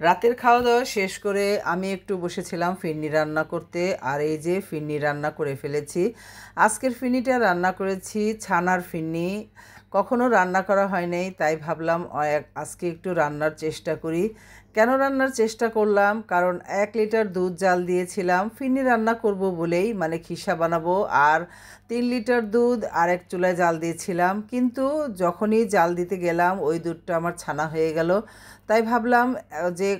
রাতের খাওয়া দাওয়া শেষ করে আমি একটু বসেছিলাম ফিরনি রান্না করতে। আর এই যে ফিরনি রান্না করে ফেলেছি। আজকের ফিরনিটা রান্না করেছি ছানার ফিরনি। কখনো রান্না করা হয় নাই, তাই ভাবলাম আজকে একটু রান্নার চেষ্টা করি। কেন রান্নার চেষ্টা করলাম? কারণ 1 লিটার দুধ জাল দিয়েছিলাম ফিরনি রান্না করব বলেই, মানে খিসা বানাবো। আর 3 লিটার দুধ আরেক চুলায় জাল দিয়েছিলাম, কিন্তু যখনই জাল দিতে গেলাম ওই দুধটা আমার ছানা হয়ে গেল। তাই ভাবলাম যে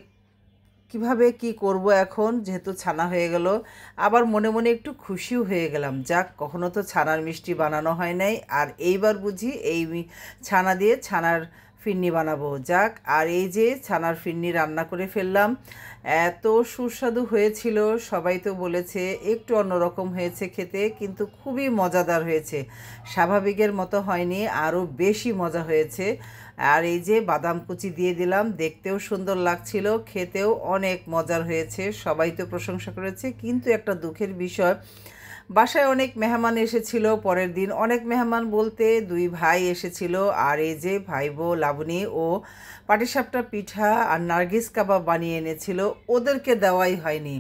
কিভাবে কি করব এখন, যেহেতু ছানা হয়ে গেল। আবার মনে মনে একটু খুশিও হয়ে গেলাম, যাক কখনো তো ছানার মিষ্টি বানানো হয় নাই, আর এইবার বুঝি এই ছানা দিয়ে ছানার ফিরনি বানাবো। যাক, আর এই যে ছানার ফিরনি রান্না করে ফেললাম। এত সুস্বাদু হয়েছিল, সবাই তো বলেছে একটু অন্যরকম হয়েছে খেতে, কিন্তু খুবই মজাদার হয়েছে। স্বাভাবিকের মতো হয়নি, আরও বেশি মজা হয়েছে। আর এই যে বাদাম কুচি দিয়ে দিলাম, দেখতেও সুন্দর লাগছিল, খেতেও অনেক মজার হয়েছে। সবাই তো প্রশংসা করেছে, কিন্তু একটা দুঃখের বিষয়, বাসায় অনেক মেহমান এসেছিল। পরের দিন অনেক মেহমান বলতে 2 ভাই এসেছিল, আর এই যে ভাইবো লাবণী ও পাটিসাপটা পিঠা আর নার্গিস কাবাব বানিয়ে এনেছিল, ওদেরকে দেওয়াই হয়নি।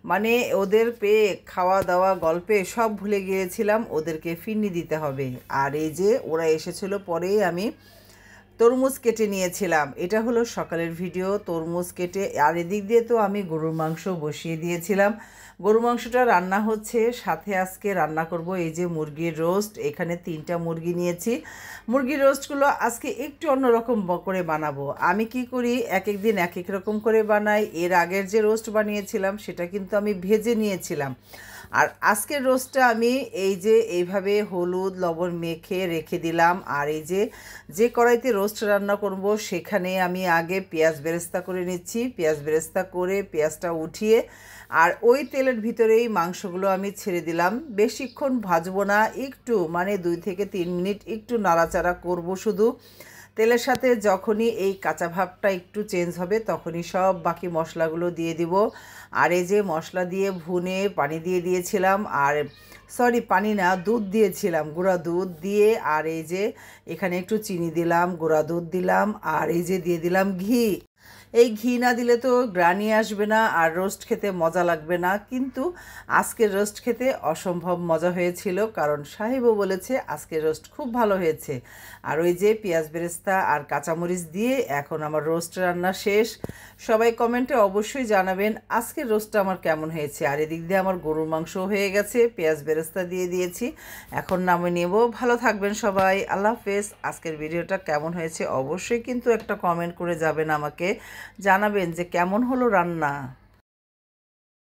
মানে ওদের পেয়ে খাওয়া দাওয়া গল্পে সব ভুলে গিয়েছিলাম, ওদেরকে ফিরনি দিতে হবে। আর এই যে ওরা এসেছিল, পরেই আমি তরমুজ কেটে নিয়েছিলাম। এটা হলো সকালের ভিডিও, তরমুজ কেটে। আর এদিক দিয়ে তো আমি গরুর মাংস বসিয়ে দিয়েছিলাম। গরুর মাংসটা রান্না হচ্ছে, সাথে আজকে রান্না করব এই যে মুরগির রোস্ট। এখানে 3টা মুরগি নিয়েছি। মুরগির রোস্টগুলো আজকে একটু অন্যরকম করে বানাবো। আমি কি করি, এক এক দিন এক এক রকম করে বানাই। এর আগের যে রোস্ট বানিয়েছিলাম সেটা কিন্তু আমি ভেজে নিয়েছিলাম। আর আজকের রোস্টটা আমি এই যে এইভাবে হলুদ লবণ মেখে রেখে দিলাম। আর এই যে কড়াইতে রোস্ট রান্না করব, সেখানে আমি আগে পেঁয়াজ বেরেস্তা করে নিচ্ছি। পেঁয়াজ বেরেস্তা করে পেঁয়াজটা উঠিয়ে আর ওই তেলের ভিতরেই মাংসগুলো আমি ছেড়ে দিলাম। বেশিক্ষণ ভাজবো না, একটু মানে 2 থেকে 3 মিনিট একটু নাড়াচাড়া করব শুধু। তেলের সাথে যখনই এই কাঁচা ভাবটা একটু চেঞ্জ হবে, তখনই সব বাকি মশলাগুলো দিয়ে দিব। আর এই যে মশলা দিয়ে ভুনে পানি দিয়ে দিয়েছিলাম, আর সরি পানি না, দুধ দিয়েছিলাম, গুঁড়া দুধ দিয়ে। আর এই যে এখানে একটু চিনি দিলাম, গুঁড়া দুধ দিলাম, আর এই যে দিয়ে দিলাম ঘি। এই ঘি না দিলে তো গ্রানি আসবে না, আর রোস্ট খেতে মজা লাগবে না। কিন্তু আজকের রোস্ট খেতে অসম্ভব মজা হয়েছিল, কারণ সাহেবও বলেছে আজকের রোস্ট খুব ভালো হয়েছে। আর ওই যে পেঁয়াজ বেরেস্তা আর কাঁচামরিচ দিয়ে এখন আমার রোস্ট রান্না শেষ। সবাই কমেন্টে অবশ্যই জানাবেন আজকের রোস্টটা আমার কেমন হয়েছে। আর এদিক দিয়ে আমার গরুর মাংস হয়ে গেছে, পেঁয়াজ বেরেস্তা দিয়ে দিয়েছি, এখন নামিয়ে নেব। ভালো থাকবেন সবাই, আল্লাহ হাফেজ। আজকের ভিডিওটা কেমন হয়েছে অবশ্যই কিন্তু একটা কমেন্ট করে যাবেন, আমাকে জানাবেন যে কেমন হলো রান্না।